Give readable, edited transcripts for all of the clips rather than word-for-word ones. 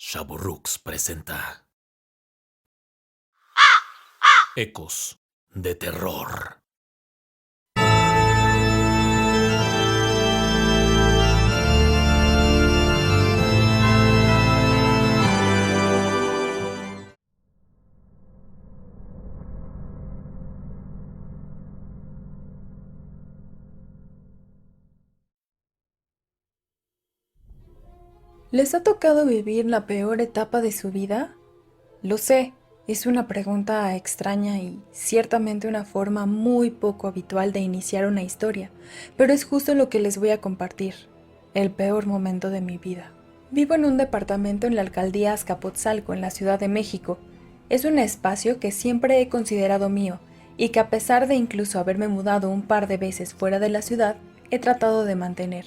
Shaburrux presenta Ecos de Terror. ¿Les ha tocado vivir la peor etapa de su vida? Lo sé, es una pregunta extraña y ciertamente una forma muy poco habitual de iniciar una historia, pero es justo lo que les voy a compartir, el peor momento de mi vida. Vivo en un departamento en la alcaldía Azcapotzalco, en la Ciudad de México. Es un espacio que siempre he considerado mío y que a pesar de incluso haberme mudado un par de veces fuera de la ciudad, he tratado de mantener.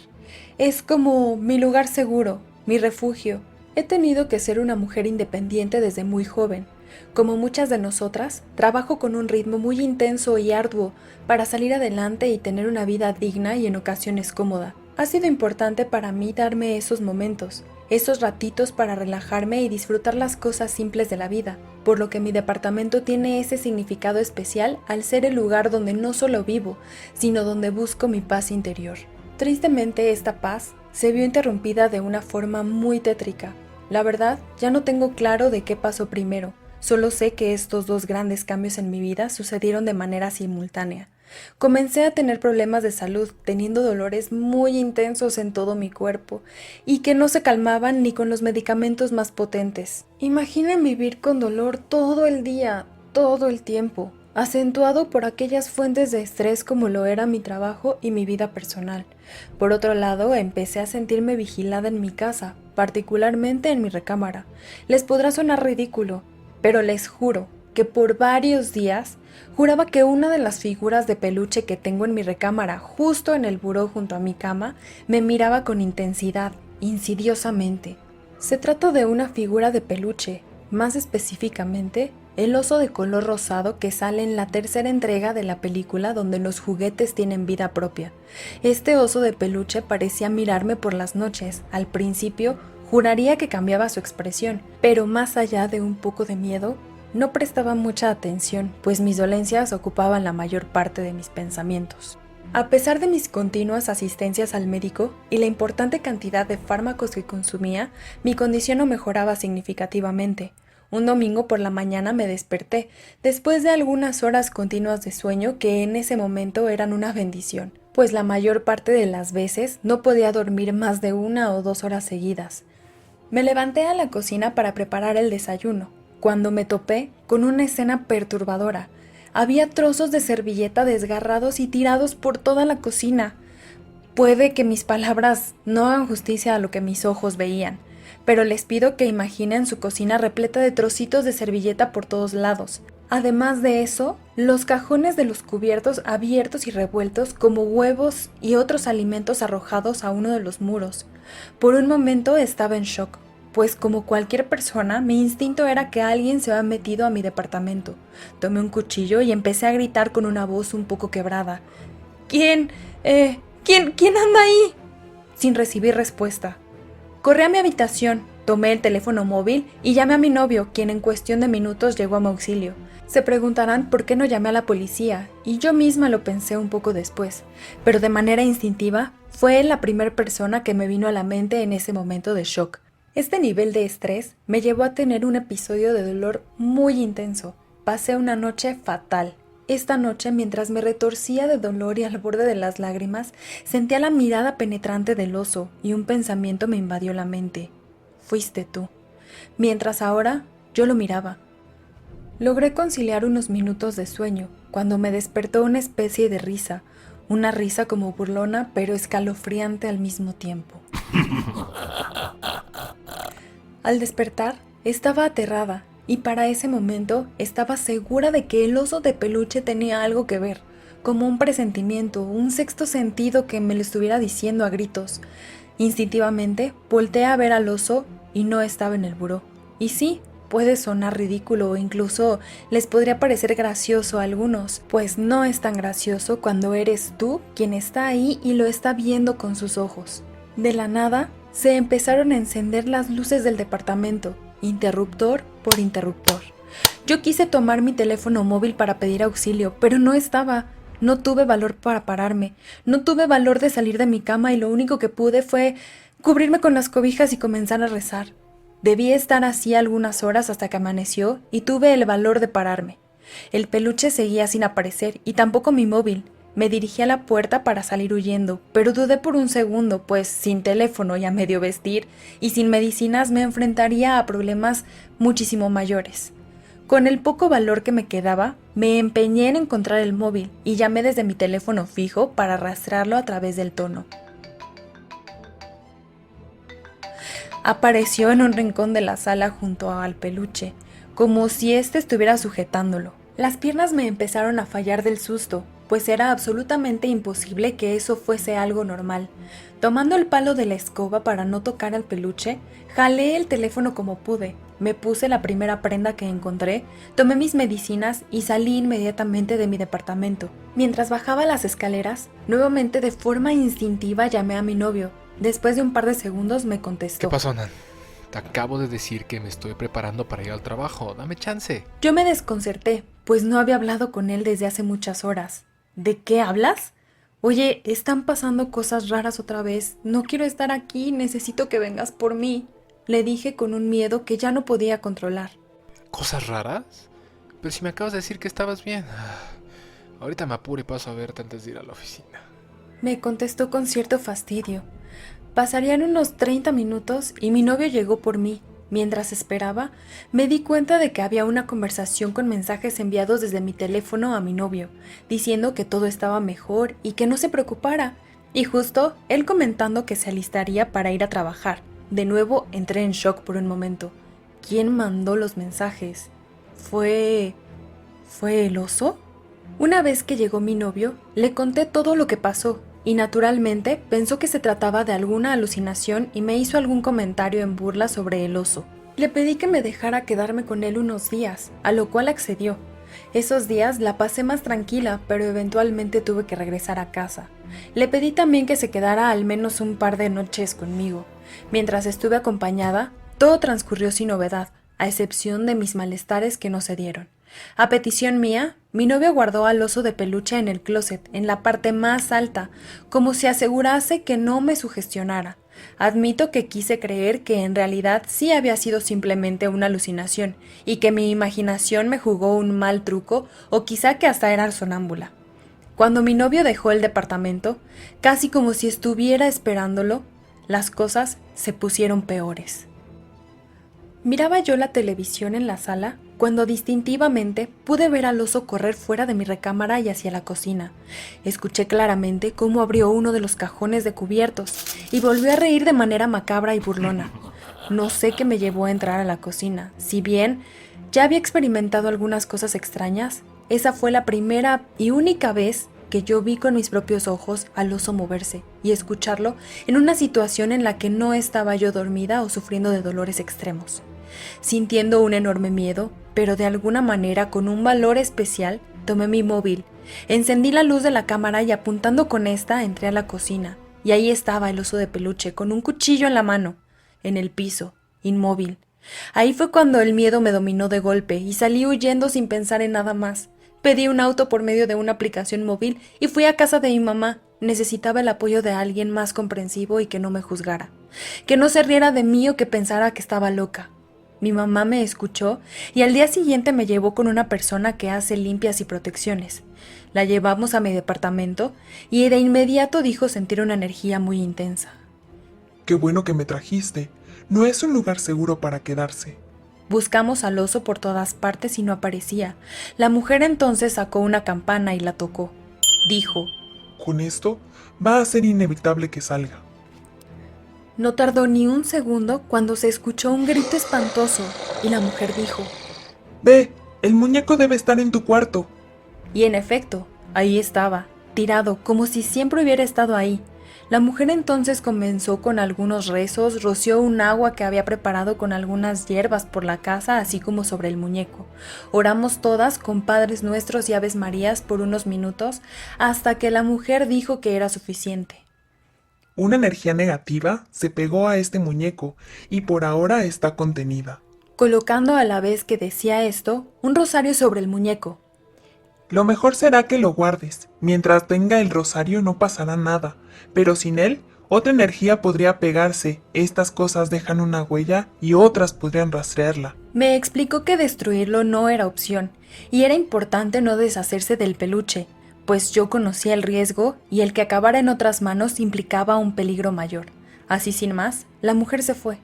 Es como mi lugar seguro, mi refugio. He tenido que ser una mujer independiente desde muy joven. Como muchas de nosotras, trabajo con un ritmo muy intenso y arduo para salir adelante y tener una vida digna y en ocasiones cómoda. Ha sido importante para mí darme esos momentos, esos ratitos para relajarme y disfrutar las cosas simples de la vida, por lo que mi departamento tiene ese significado especial al ser el lugar donde no solo vivo, sino donde busco mi paz interior. Tristemente, esta paz se vio interrumpida de una forma muy tétrica. La verdad, ya no tengo claro de qué pasó primero, solo sé que estos dos grandes cambios en mi vida sucedieron de manera simultánea. Comencé a tener problemas de salud, teniendo dolores muy intensos en todo mi cuerpo, y que no se calmaban ni con los medicamentos más potentes. Imaginen vivir con dolor todo el día, todo el tiempo, acentuado por aquellas fuentes de estrés como lo era mi trabajo y mi vida personal. Por otro lado, empecé a sentirme vigilada en mi casa, particularmente en mi recámara. Les podrá sonar ridículo, pero les juro que por varios días juraba que una de las figuras de peluche que tengo en mi recámara, justo en el buró junto a mi cama, me miraba con intensidad, insidiosamente. Se trata de una figura de peluche, más específicamente, el oso de color rosado que sale en la tercera entrega de la película donde los juguetes tienen vida propia. Este oso de peluche parecía mirarme por las noches. Al principio, juraría que cambiaba su expresión, pero más allá de un poco de miedo, no prestaba mucha atención, pues mis dolencias ocupaban la mayor parte de mis pensamientos. A pesar de mis continuas asistencias al médico y la importante cantidad de fármacos que consumía, mi condición no mejoraba significativamente. Un domingo por la mañana me desperté, después de algunas horas continuas de sueño que en ese momento eran una bendición, pues la mayor parte de las veces no podía dormir más de 1 o 2 horas seguidas. Me levanté a la cocina para preparar el desayuno, cuando me topé con una escena perturbadora. Había trozos de servilleta desgarrados y tirados por toda la cocina. Puede que mis palabras no hagan justicia a lo que mis ojos veían, pero les pido que imaginen su cocina repleta de trocitos de servilleta por todos lados. Además de eso, los cajones de los cubiertos abiertos y revueltos como huevos y otros alimentos arrojados a uno de los muros. Por un momento estaba en shock, pues como cualquier persona, mi instinto era que alguien se había metido a mi departamento. Tomé un cuchillo y empecé a gritar con una voz un poco quebrada. ¿Quién? ¿Quién anda ahí? Sin recibir respuesta. Corrí a mi habitación, tomé el teléfono móvil y llamé a mi novio, quien en cuestión de minutos llegó a mi auxilio. Se preguntarán por qué no llamé a la policía, y yo misma lo pensé un poco después, pero de manera instintiva, fue él la primera persona que me vino a la mente en ese momento de shock. Este nivel de estrés me llevó a tener un episodio de dolor muy intenso. Pasé una noche fatal. Esta noche, mientras me retorcía de dolor y al borde de las lágrimas, sentía la mirada penetrante del oso y un pensamiento me invadió la mente. Fuiste tú. Mientras ahora yo lo miraba. Logré conciliar unos minutos de sueño, cuando me despertó una especie de risa, una risa como burlona pero escalofriante al mismo tiempo. Al despertar, estaba aterrada y para ese momento estaba segura de que el oso de peluche tenía algo que ver, como un presentimiento, un sexto sentido que me lo estuviera diciendo a gritos. Instintivamente volteé a ver al oso y no estaba en el buró. Y sí, puede sonar ridículo o incluso les podría parecer gracioso a algunos, pues no es tan gracioso cuando eres tú quien está ahí y lo está viendo con sus ojos. De la nada, se empezaron a encender las luces del departamento, interruptor por interruptor. Yo quise tomar mi teléfono móvil para pedir auxilio, pero no estaba. No tuve valor para pararme, no tuve valor de salir de mi cama y lo único que pude fue cubrirme con las cobijas y comenzar a rezar. Debí estar así algunas horas hasta que amaneció y tuve el valor de pararme. El peluche seguía sin aparecer y tampoco mi móvil. Me dirigí a la puerta para salir huyendo, pero dudé por un segundo, pues sin teléfono y a medio vestir y sin medicinas me enfrentaría a problemas muchísimo mayores. Con el poco valor que me quedaba, me empeñé en encontrar el móvil y llamé desde mi teléfono fijo para rastrearlo a través del tono. Apareció en un rincón de la sala junto al peluche, como si éste estuviera sujetándolo. Las piernas me empezaron a fallar del susto, pues era absolutamente imposible que eso fuese algo normal. Tomando el palo de la escoba para no tocar al peluche, jalé el teléfono como pude, me puse la primera prenda que encontré, tomé mis medicinas y salí inmediatamente de mi departamento. Mientras bajaba las escaleras, nuevamente de forma instintiva llamé a mi novio. Después de un par de segundos me contestó. ¿Qué pasó, Nan? Te acabo de decir que me estoy preparando para ir al trabajo. Dame chance. Yo me desconcerté, pues no había hablado con él desde hace muchas horas. ¿De qué hablas? Oye, están pasando cosas raras otra vez. No quiero estar aquí, necesito que vengas por mí. Le dije con un miedo que ya no podía controlar. ¿Cosas raras? Pero si me acabas de decir que estabas bien. Ahorita me apuro y paso a verte antes de ir a la oficina. Me contestó con cierto fastidio. Pasarían unos 30 minutos y mi novio llegó por mí. Mientras esperaba, me di cuenta de que había una conversación con mensajes enviados desde mi teléfono a mi novio, diciendo que todo estaba mejor y que no se preocupara, y justo él comentando que se alistaría para ir a trabajar. De nuevo entré en shock por un momento. ¿Quién mandó los mensajes? ¿Fue el oso? Una vez que llegó mi novio, le conté todo lo que pasó, y naturalmente pensó que se trataba de alguna alucinación y me hizo algún comentario en burla sobre el oso. Le pedí que me dejara quedarme con él unos días, a lo cual accedió. Esos días la pasé más tranquila, pero eventualmente tuve que regresar a casa. Le pedí también que se quedara al menos un par de noches conmigo. Mientras estuve acompañada, todo transcurrió sin novedad, a excepción de mis malestares que no cedieron. A petición mía, mi novio guardó al oso de peluche en el closet, en la parte más alta, como si asegurase que no me sugestionara. Admito que quise creer que en realidad sí había sido simplemente una alucinación y que mi imaginación me jugó un mal truco o quizá que hasta era sonámbula. Cuando mi novio dejó el departamento, casi como si estuviera esperándolo, las cosas se pusieron peores. Miraba yo la televisión en la sala cuando distintivamente pude ver al oso correr fuera de mi recámara y hacia la cocina. Escuché claramente cómo abrió uno de los cajones de cubiertos y volvió a reír de manera macabra y burlona. No sé qué me llevó a entrar a la cocina. Si bien ya había experimentado algunas cosas extrañas, esa fue la primera y única vez que yo vi con mis propios ojos al oso moverse y escucharlo en una situación en la que no estaba yo dormida o sufriendo de dolores extremos. Sintiendo un enorme miedo, pero de alguna manera con un valor especial, tomé mi móvil, encendí la luz de la cámara y apuntando con esta entré a la cocina. Y ahí estaba el oso de peluche con un cuchillo en la mano, en el piso, inmóvil. Ahí fue cuando el miedo me dominó de golpe y salí huyendo sin pensar en nada más. Pedí un auto por medio de una aplicación móvil y fui a casa de mi mamá. Necesitaba el apoyo de alguien más comprensivo y que no me juzgara, que no se riera de mí o que pensara que estaba loca. Mi mamá me escuchó y al día siguiente me llevó con una persona que hace limpias y protecciones. La llevamos a mi departamento y de inmediato dijo sentir una energía muy intensa. Qué bueno que me trajiste. No es un lugar seguro para quedarse. Buscamos al oso por todas partes y no aparecía. La mujer entonces sacó una campana y la tocó. Dijo: Con esto va a ser inevitable que salga. No tardó ni un segundo cuando se escuchó un grito espantoso y la mujer dijo: Ve, el muñeco debe estar en tu cuarto. Y en efecto, ahí estaba, tirado, como si siempre hubiera estado ahí. La mujer entonces comenzó con algunos rezos, roció un agua que había preparado con algunas hierbas por la casa, así como sobre el muñeco. Oramos todas con Padres Nuestros y Aves Marías por unos minutos, hasta que la mujer dijo que era suficiente. Una energía negativa se pegó a este muñeco y por ahora está contenida. colocando a la vez que decía esto, un rosario sobre el muñeco. Lo mejor será que lo guardes. Mientras tenga el rosario no pasará nada, pero sin él, otra energía podría pegarse. Estas cosas dejan una huella y otras podrían rastrearla. Me explicó que destruirlo no era opción, y era importante no deshacerse del peluche, pues yo conocía el riesgo y el que acabara en otras manos implicaba un peligro mayor. Así sin más, la mujer se fue.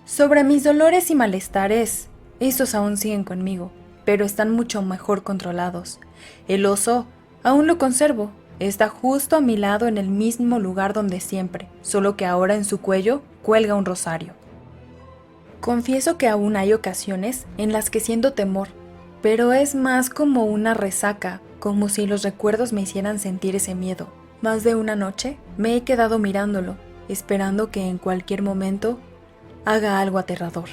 Sobre mis dolores y malestares, esos aún siguen conmigo, pero están mucho mejor controlados. El oso aún lo conservo, está justo a mi lado en el mismo lugar donde siempre, solo que ahora en su cuello cuelga un rosario. Confieso que aún hay ocasiones en las que siento temor, pero es más como una resaca, como si los recuerdos me hicieran sentir ese miedo. Más de una noche me he quedado mirándolo, esperando que en cualquier momento haga algo aterrador.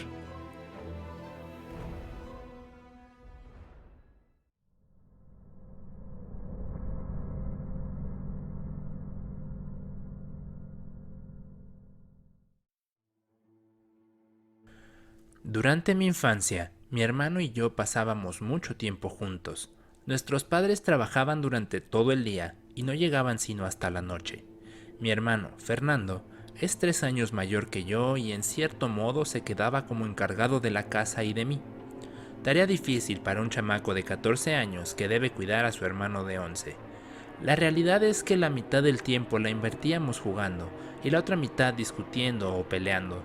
Durante mi infancia, mi hermano y yo pasábamos mucho tiempo juntos. Nuestros padres trabajaban durante todo el día y no llegaban sino hasta la noche. Mi hermano, Fernando, es 3 años mayor que yo y en cierto modo se quedaba como encargado de la casa y de mí. Tarea difícil para un chamaco de 14 años que debe cuidar a su hermano de 11. La realidad es que la mitad del tiempo la invertíamos jugando y la otra mitad discutiendo o peleando.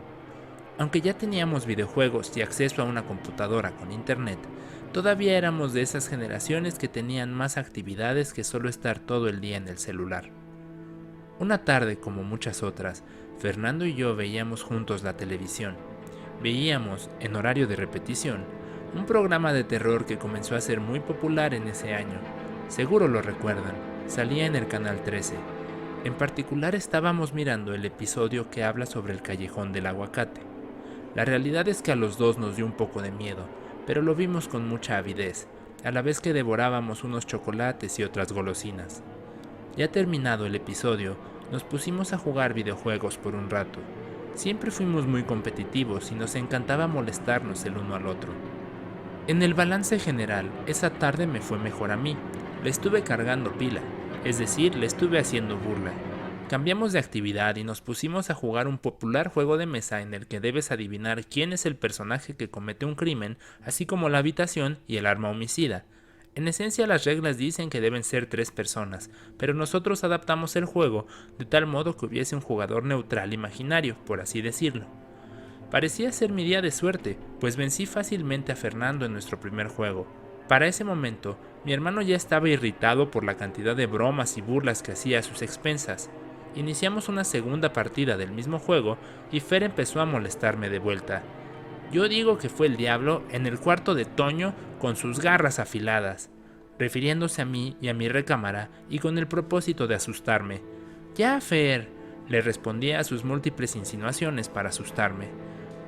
Aunque ya teníamos videojuegos y acceso a una computadora con internet, todavía éramos de esas generaciones que tenían más actividades que solo estar todo el día en el celular. Una tarde, como muchas otras, Fernando y yo veíamos juntos la televisión. Veíamos, en horario de repetición, un programa de terror que comenzó a ser muy popular en ese año. Seguro lo recuerdan, salía en el canal 13. En particular estábamos mirando el episodio que habla sobre el callejón del aguacate. La realidad es que a los dos nos dio un poco de miedo, pero lo vimos con mucha avidez, a la vez que devorábamos unos chocolates y otras golosinas. Ya terminado el episodio, nos pusimos a jugar videojuegos por un rato. Siempre fuimos muy competitivos y nos encantaba molestarnos el uno al otro. En el balance general, esa tarde me fue mejor a mí. Le estuve cargando pila, es decir, le estuve haciendo burla. Cambiamos de actividad y nos pusimos a jugar un popular juego de mesa en el que debes adivinar quién es el personaje que comete un crimen, así como la habitación y el arma homicida. En esencia las reglas dicen que deben ser 3 personas, pero nosotros adaptamos el juego de tal modo que hubiese un jugador neutral imaginario, por así decirlo. Parecía ser mi día de suerte, pues vencí fácilmente a Fernando en nuestro primer juego. Para ese momento, mi hermano ya estaba irritado por la cantidad de bromas y burlas que hacía a sus expensas. Iniciamos una segunda partida del mismo juego y Fer empezó a molestarme de vuelta. Yo digo que fue el diablo en el cuarto de Toño con sus garras afiladas, refiriéndose a mí y a mi recámara y con el propósito de asustarme. Ya, Fer, le respondía a sus múltiples insinuaciones para asustarme.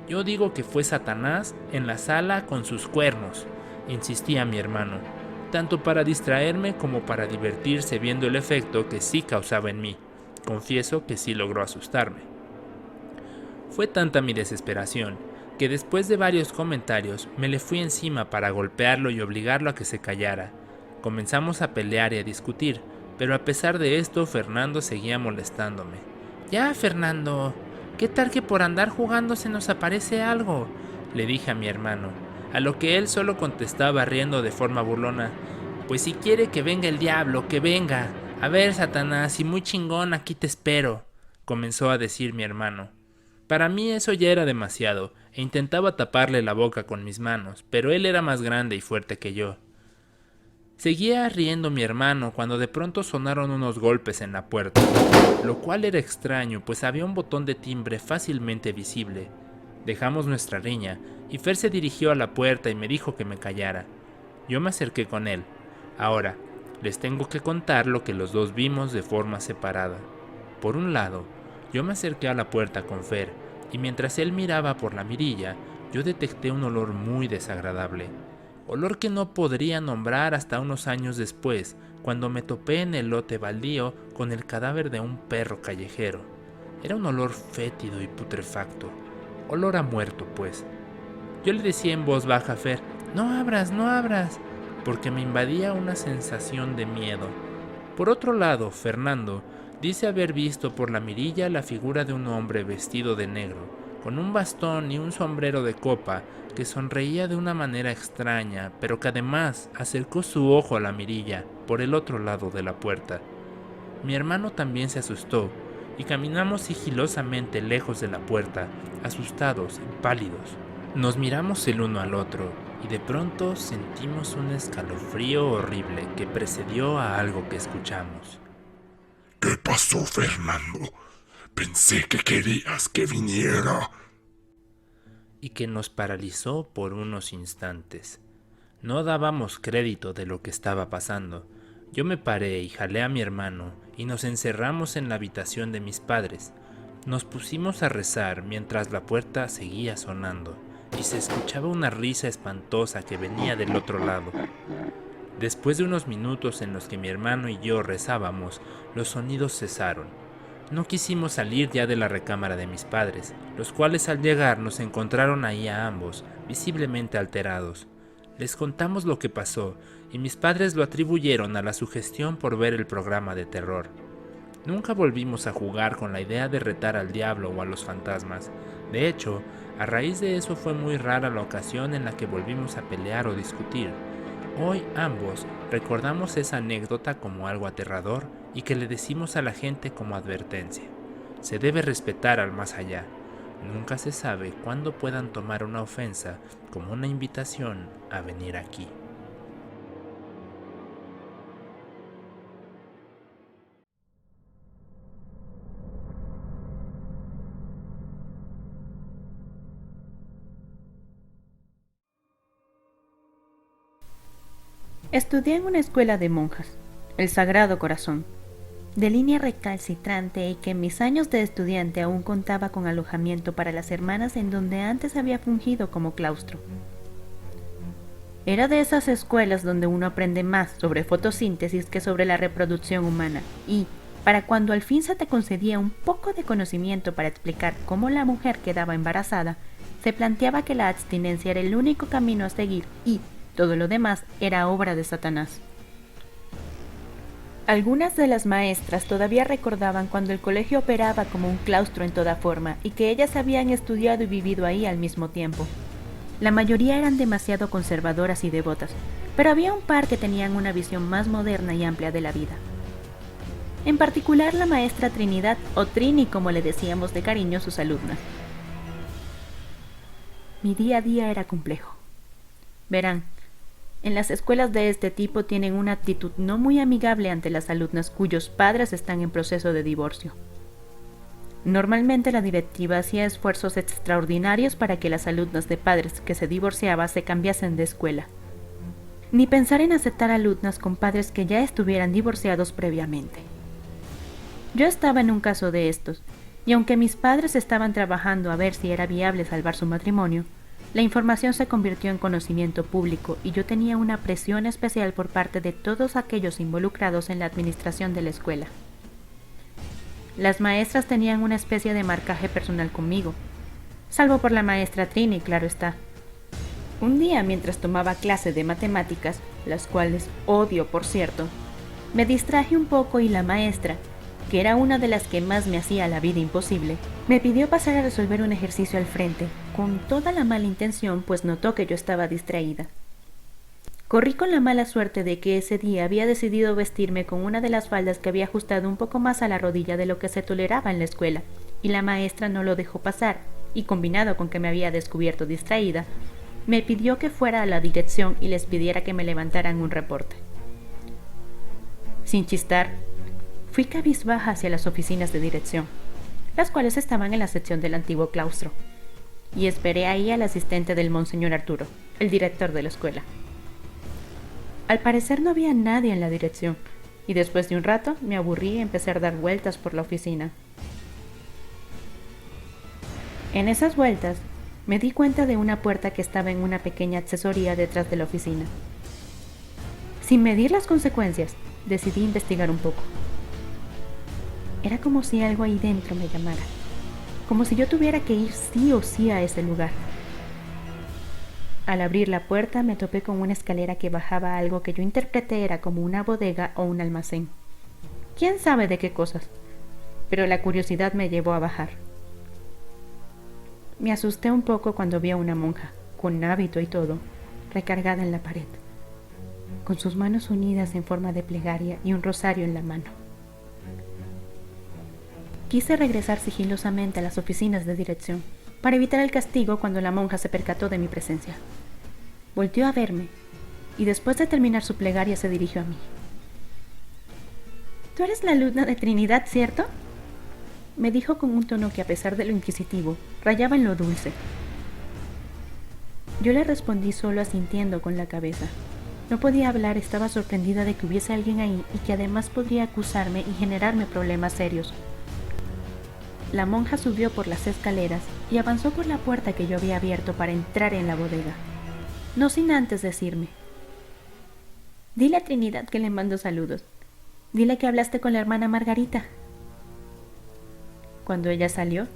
Yo digo que fue Satanás en la sala con sus cuernos, insistía mi hermano, tanto para distraerme como para divertirse viendo el efecto que sí causaba en mí. Confieso que sí logró asustarme. Fue tanta mi desesperación que después de varios comentarios me le fui encima para golpearlo y obligarlo a que se callara. Comenzamos a pelear y a discutir, pero a pesar de esto Fernando seguía molestándome. Ya, Fernando, ¿qué tal que por andar jugando se nos aparece algo?, le dije a mi hermano, a lo que él solo contestaba riendo de forma burlona. Pues si quiere que venga el diablo, que venga. A ver, Satanás, y muy chingón, aquí te espero, comenzó a decir mi hermano. Para mí eso ya era demasiado, e intentaba taparle la boca con mis manos, pero él era más grande y fuerte que yo. Seguía riendo mi hermano cuando de pronto sonaron unos golpes en la puerta, lo cual era extraño, pues había un botón de timbre fácilmente visible. Dejamos nuestra riña, y Fer se dirigió a la puerta y me dijo que me callara. Yo me acerqué con él. Ahora, les tengo que contar lo que los dos vimos de forma separada. Por un lado, yo me acerqué a la puerta con Fer, y mientras él miraba por la mirilla, yo detecté un olor muy desagradable. olor que no podría nombrar hasta unos años después, cuando me topé en el lote baldío con el cadáver de un perro callejero. Era un olor fétido y putrefacto, olor a muerto pues. Yo le decía en voz baja a Fer, no abras, no abras, porque me invadía una sensación de miedo. Por otro lado, Fernando dice haber visto por la mirilla la figura de un hombre vestido de negro, con un bastón y un sombrero de copa, que sonreía de una manera extraña, pero que además acercó su ojo a la mirilla por el otro lado de la puerta. Mi hermano también se asustó, y caminamos sigilosamente lejos de la puerta, asustados y pálidos. Nos miramos el uno al otro, y de pronto sentimos un escalofrío horrible que precedió a algo que escuchamos. ¿Qué pasó, Fernando? Pensé que querías que viniera. Y que nos paralizó por unos instantes. No dábamos crédito de lo que estaba pasando. Yo me paré y jalé a mi hermano y nos encerramos en la habitación de mis padres. Nos pusimos a rezar mientras la puerta seguía sonando y se escuchaba una risa espantosa que venía del otro lado. Después de unos minutos en los que mi hermano y yo rezábamos, los sonidos cesaron. No quisimos salir ya de la recámara de mis padres, los cuales al llegar nos encontraron ahí a ambos, visiblemente alterados. Les contamos lo que pasó, y mis padres lo atribuyeron a la sugestión por ver el programa de terror. Nunca volvimos a jugar con la idea de retar al diablo o a los fantasmas. De hecho, a raíz de eso fue muy rara la ocasión en la que volvimos a pelear o discutir. Hoy ambos recordamos esa anécdota como algo aterrador y que le decimos a la gente como advertencia. Se debe respetar al más allá. Nunca se sabe cuándo puedan tomar una ofensa como una invitación a venir aquí. Estudié en una escuela de monjas, el Sagrado Corazón, de línea recalcitrante y que en mis años de estudiante aún contaba con alojamiento para las hermanas en donde antes había fungido como claustro. Era de esas escuelas donde uno aprende más sobre fotosíntesis que sobre la reproducción humana y, para cuando al fin se te concedía un poco de conocimiento para explicar cómo la mujer quedaba embarazada, se planteaba que la abstinencia era el único camino a seguir y todo lo demás era obra de Satanás. Algunas de las maestras todavía recordaban cuando el colegio operaba como un claustro en toda forma y que ellas habían estudiado y vivido ahí al mismo tiempo. La mayoría eran demasiado conservadoras y devotas, pero había un par que tenían una visión más moderna y amplia de la vida. En particular la maestra Trinidad, o Trini como le decíamos de cariño sus alumnas. Mi día a día era complejo. Verán, en las escuelas de este tipo tienen una actitud no muy amigable ante las alumnas cuyos padres están en proceso de divorcio. Normalmente la directiva hacía esfuerzos extraordinarios para que las alumnas de padres que se divorciaban se cambiasen de escuela. Ni pensar en aceptar alumnas con padres que ya estuvieran divorciados previamente. Yo estaba en un caso de estos, y aunque mis padres estaban trabajando a ver si era viable salvar su matrimonio, la información se convirtió en conocimiento público y yo tenía una presión especial por parte de todos aquellos involucrados en la administración de la escuela. Las maestras tenían una especie de marcaje personal conmigo, salvo por la maestra Trini, claro está. Un día, mientras tomaba clase de matemáticas, las cuales odio por cierto, me distraje un poco y la maestra, que era una de las que más me hacía la vida imposible, me pidió pasar a resolver un ejercicio al frente, con toda la mala intención, pues notó que yo estaba distraída. Corrí con la mala suerte de que ese día había decidido vestirme con una de las faldas que había ajustado un poco más a la rodilla de lo que se toleraba en la escuela, y la maestra no lo dejó pasar, y combinado con que me había descubierto distraída, me pidió que fuera a la dirección y les pidiera que me levantaran un reporte. Sin chistar, fui cabizbaja hacia las oficinas de dirección, las cuales estaban en la sección del antiguo claustro, y esperé ahí al asistente del monseñor Arturo, el director de la escuela. Al parecer no había nadie en la dirección, y después de un rato me aburrí y empecé a dar vueltas por la oficina. En esas vueltas Me di cuenta de una puerta que estaba en una pequeña accesoría detrás de la oficina. Sin medir las consecuencias, decidí investigar un poco. Era como si algo ahí dentro me llamara, como si yo tuviera que ir sí o sí a ese lugar. Al abrir la puerta me topé con una escalera que bajaba a algo que yo interpreté era como una bodega o un almacén. ¿Quién sabe de qué cosas? Pero la curiosidad me llevó a bajar. Me asusté un poco cuando vi a una monja, con hábito y todo, recargada en la pared, con sus manos unidas en forma de plegaria y un rosario en la mano. Quise regresar sigilosamente a las oficinas de dirección para evitar el castigo cuando la monja se percató de mi presencia. Volteó a verme y después de terminar su plegaria se dirigió a mí. «¿Tú eres la alumna de Trinidad, cierto?», me dijo con un tono que, a pesar de lo inquisitivo, rayaba en lo dulce. Yo le respondí solo asintiendo con la cabeza. No podía hablar, estaba sorprendida de que hubiese alguien ahí y que además podría acusarme y generarme problemas serios. La monja subió por las escaleras y avanzó por la puerta que yo había abierto para entrar en la bodega, no sin antes decirme: «Dile a Trinidad que le mando saludos. Dile que hablaste con la hermana Margarita». Cuando ella salió,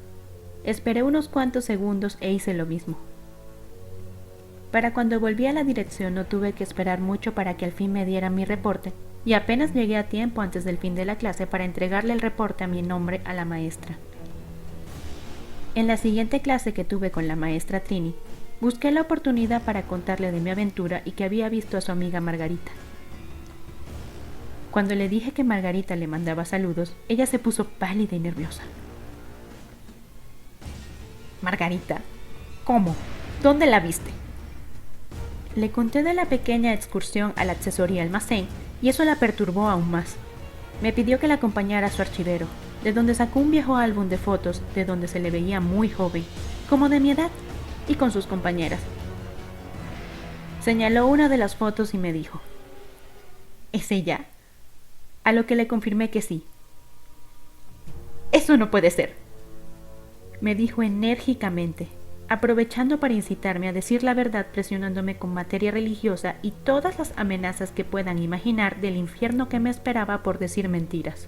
esperé unos cuantos segundos e hice lo mismo. Para cuando volví a la dirección no tuve que esperar mucho para que al fin me dieran mi reporte, y apenas llegué a tiempo antes del fin de la clase para entregarle el reporte a mi nombre a la maestra. En la siguiente clase que tuve con la maestra Trini, busqué la oportunidad para contarle de mi aventura y que había visto a su amiga Margarita. Cuando le dije que Margarita le mandaba saludos, ella se puso pálida y nerviosa. «Margarita, ¿cómo? ¿Dónde la viste?». Le conté de la pequeña excursión a la accesoría almacén y eso la perturbó aún más. Me pidió que la acompañara a su archivero, de donde sacó un viejo álbum de fotos de donde se le veía muy joven, como de mi edad, y con sus compañeras. Señaló una de las fotos y me dijo: «¿Es ella?», a lo que le confirmé que sí. «Eso no puede ser», me dijo enérgicamente, aprovechando para incitarme a decir la verdad, presionándome con materia religiosa y todas las amenazas que puedan imaginar del infierno que me esperaba por decir mentiras.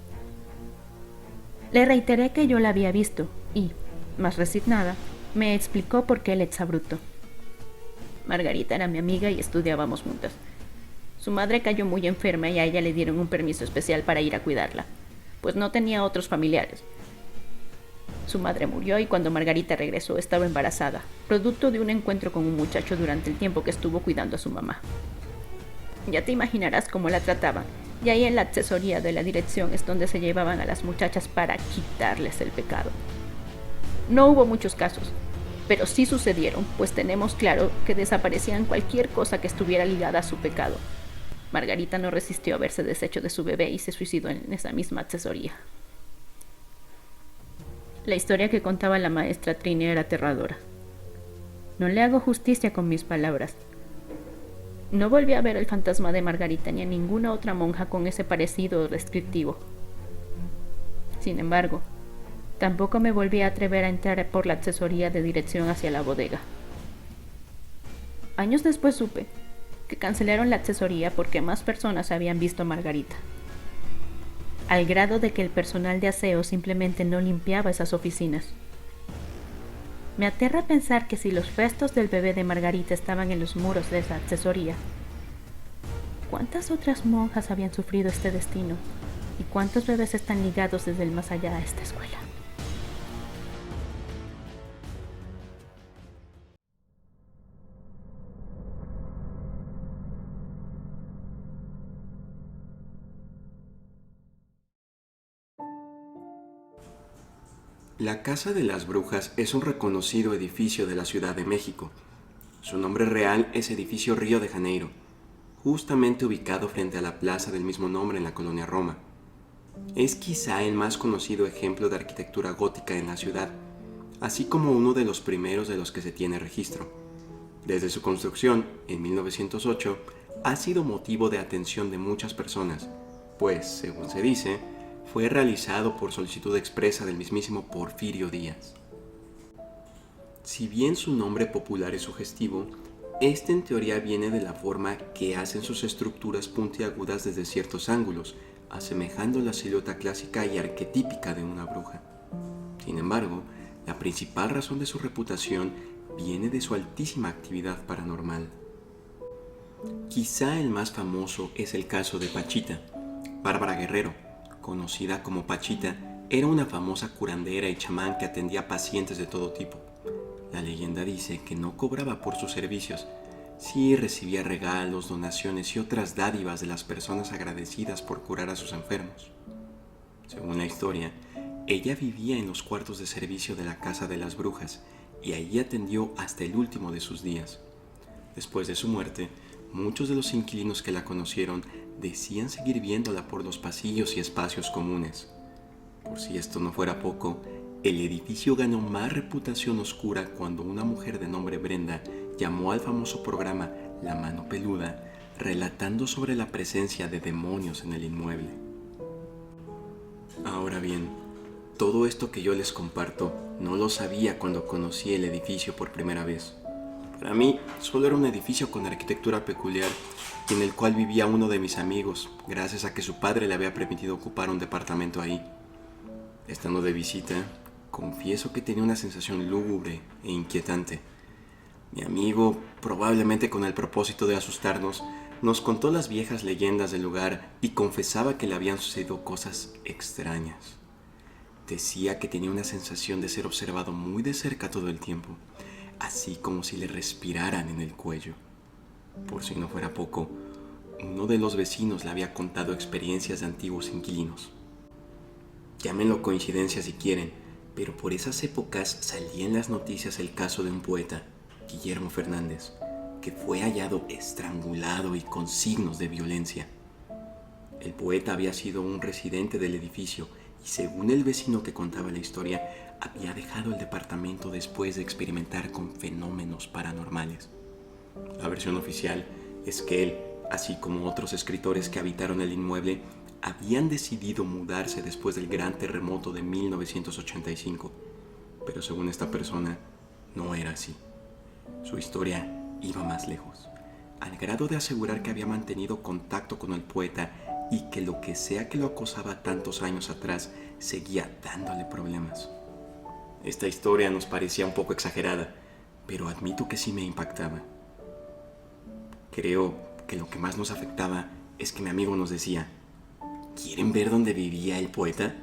Le reiteré que yo la había visto y, más resignada, me explicó por qué el exabrupto. Margarita era mi amiga y estudiábamos juntas. Su madre cayó muy enferma y a ella le dieron un permiso especial para ir a cuidarla, pues no tenía otros familiares. Su madre murió y cuando Margarita regresó estaba embarazada, producto de un encuentro con un muchacho durante el tiempo que estuvo cuidando a su mamá. Ya te imaginarás cómo la trataban, y ahí en la accesoría de la dirección es donde se llevaban a las muchachas para quitarles el pecado. No hubo muchos casos, pero sí sucedieron, pues tenemos claro que desaparecían cualquier cosa que estuviera ligada a su pecado. Margarita no resistió haberse deshecho de su bebé y se suicidó en esa misma accesoría. La historia que contaba la maestra Trini era aterradora. No le hago justicia con mis palabras. No volví a ver el fantasma de Margarita ni a ninguna otra monja con ese parecido descriptivo. Sin embargo, tampoco me volví a atrever a entrar por la accesoría de dirección hacia la bodega. Años después supe que cancelaron la accesoría porque más personas habían visto a Margarita, al grado de que el personal de aseo simplemente no limpiaba esas oficinas. Me aterra pensar que si los restos del bebé de Margarita estaban en los muros de esa accesoría, ¿cuántas otras monjas habían sufrido este destino? ¿Y cuántos bebés están ligados desde el más allá a esta escuela? La Casa de las Brujas es un reconocido edificio de la Ciudad de México. Su nombre real es Edificio Río de Janeiro, justamente ubicado frente a la plaza del mismo nombre en la colonia Roma. Es quizá el más conocido ejemplo de arquitectura gótica en la ciudad, así como uno de los primeros de los que se tiene registro. Desde su construcción, en 1908, ha sido motivo de atención de muchas personas, pues, según se dice, fue realizado por solicitud expresa del mismísimo Porfirio Díaz. Si bien su nombre popular es sugestivo, este en teoría viene de la forma que hacen sus estructuras puntiagudas desde ciertos ángulos, asemejando la silueta clásica y arquetípica de una bruja. Sin embargo, la principal razón de su reputación viene de su altísima actividad paranormal. Quizá el más famoso es el caso de Pachita. Bárbara Guerrero, conocida como Pachita, era una famosa curandera y chamán que atendía pacientes de todo tipo. La leyenda dice que no cobraba por sus servicios, sí recibía regalos, donaciones y otras dádivas de las personas agradecidas por curar a sus enfermos. Según la historia, ella vivía en los cuartos de servicio de la Casa de las Brujas y allí atendió hasta el último de sus días. Después de su muerte, muchos de los inquilinos que la conocieron decían seguir viéndola por los pasillos y espacios comunes. Por si esto no fuera poco, el edificio ganó más reputación oscura cuando una mujer de nombre Brenda llamó al famoso programa La Mano Peluda, relatando sobre la presencia de demonios en el inmueble. Ahora bien, todo esto que yo les comparto no lo sabía cuando conocí el edificio por primera vez. Para mí, solo era un edificio con arquitectura peculiar y en el cual vivía uno de mis amigos, gracias a que su padre le había permitido ocupar un departamento ahí. Estando de visita, confieso que tenía una sensación lúgubre e inquietante. Mi amigo, probablemente con el propósito de asustarnos, nos contó las viejas leyendas del lugar y confesaba que le habían sucedido cosas extrañas. Decía que tenía una sensación de ser observado muy de cerca todo el tiempo, así como si le respiraran en el cuello. Por si no fuera poco, uno de los vecinos le había contado experiencias de antiguos inquilinos. Llámenlo coincidencia si quieren, pero por esas épocas salía en las noticias el caso de un poeta, Guillermo Fernández, que fue hallado estrangulado y con signos de violencia. El poeta había sido un residente del edificio y, según el vecino que contaba la historia, había dejado el departamento después de experimentar con fenómenos paranormales. La versión oficial es que él, así como otros escritores que habitaron el inmueble, habían decidido mudarse después del gran terremoto de 1985, pero según esta persona, no era así. Su historia iba más lejos, al grado de asegurar que había mantenido contacto con el poeta y que lo que sea que lo acosaba tantos años atrás seguía dándole problemas. Esta historia nos parecía un poco exagerada, pero admito que sí me impactaba. Creo que lo que más nos afectaba es que mi amigo nos decía: ¿quieren ver dónde vivía el poeta?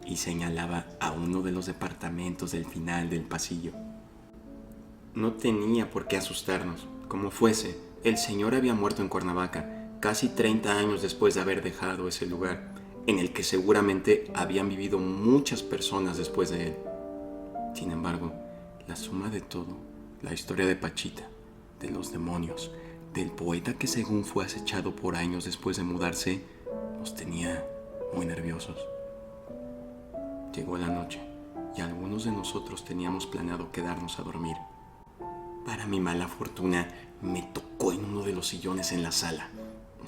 Y señalaba a uno de los departamentos del final del pasillo. No tenía por qué asustarnos. Como fuese, el señor había muerto en Cuernavaca, casi 30 años después de haber dejado ese lugar, en el que seguramente habían vivido muchas personas después de él. Sin embargo, la suma de todo, la historia de Pachita, de los demonios, del poeta que según fue acechado por años después de mudarse, nos tenía muy nerviosos. Llegó la noche y algunos de nosotros teníamos planeado quedarnos a dormir. Para mi mala fortuna, me tocó en uno de los sillones en la sala,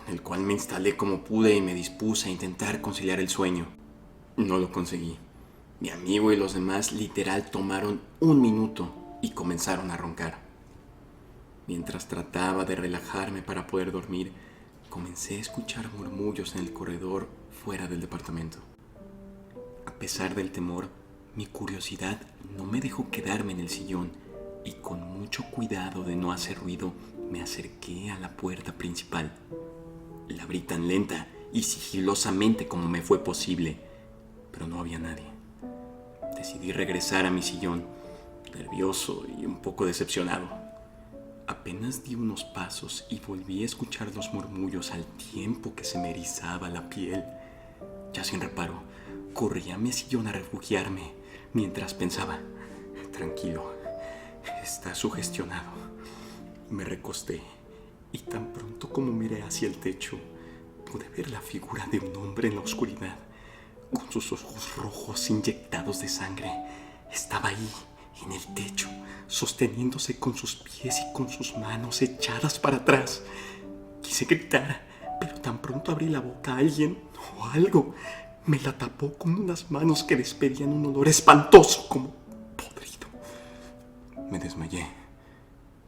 en el cual me instalé como pude y me dispuse a intentar conciliar el sueño. No lo conseguí. Mi amigo y los demás literal tomaron un minuto y comenzaron a roncar. Mientras trataba de relajarme para poder dormir, comencé a escuchar murmullos en el corredor fuera del departamento. A pesar del temor, mi curiosidad no me dejó quedarme en el sillón y con mucho cuidado de no hacer ruido me acerqué a la puerta principal. La abrí tan lenta y sigilosamente como me fue posible, pero no había nadie. Decidí regresar a mi sillón, nervioso y un poco decepcionado. Apenas di unos pasos y volví a escuchar los murmullos al tiempo que se me erizaba la piel. Ya sin reparo, corrí a mi sillón a refugiarme mientras pensaba: tranquilo, está sugestionado. Me recosté y tan pronto como miré hacia el techo, pude ver la figura de un hombre en la oscuridad, con sus ojos rojos inyectados de sangre. Estaba ahí, en el techo, sosteniéndose con sus pies y con sus manos echadas para atrás. Quise gritar, pero tan pronto abrí la boca, alguien o algo me la tapó con unas manos que despedían un olor espantoso como podrido. Me desmayé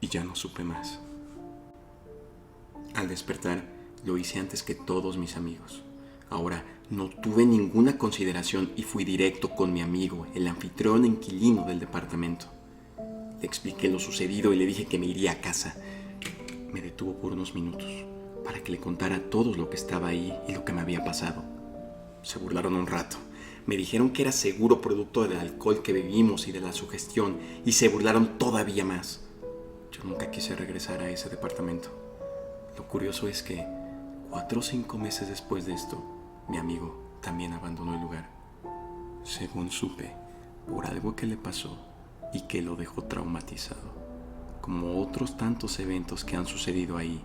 y ya no supe más. Al despertar, lo hice antes que todos mis amigos. Ahora, no tuve ninguna consideración y fui directo con mi amigo, el anfitrión e inquilino del departamento. Le expliqué lo sucedido y le dije que me iría a casa. Me detuvo por unos minutos para que le contara a todos lo que estaba ahí y lo que me había pasado. Se burlaron un rato. Me dijeron que era seguro producto del alcohol que bebimos y de la sugestión, y se burlaron todavía más. Yo nunca quise regresar a ese departamento. Lo curioso es que 4 o 5 meses después de esto, mi amigo también abandonó el lugar. Según supe, por algo que le pasó y que lo dejó traumatizado, como otros tantos eventos que han sucedido ahí,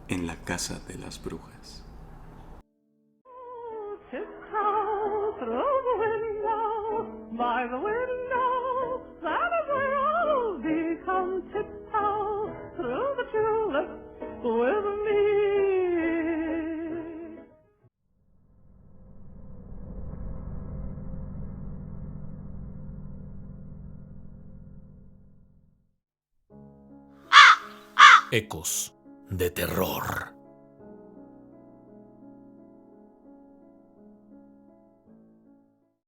en la casa de las brujas. Tiptoe through the window, by the window, that is where I'll be. Come tiptoe through the tulips with me. Ecos de terror.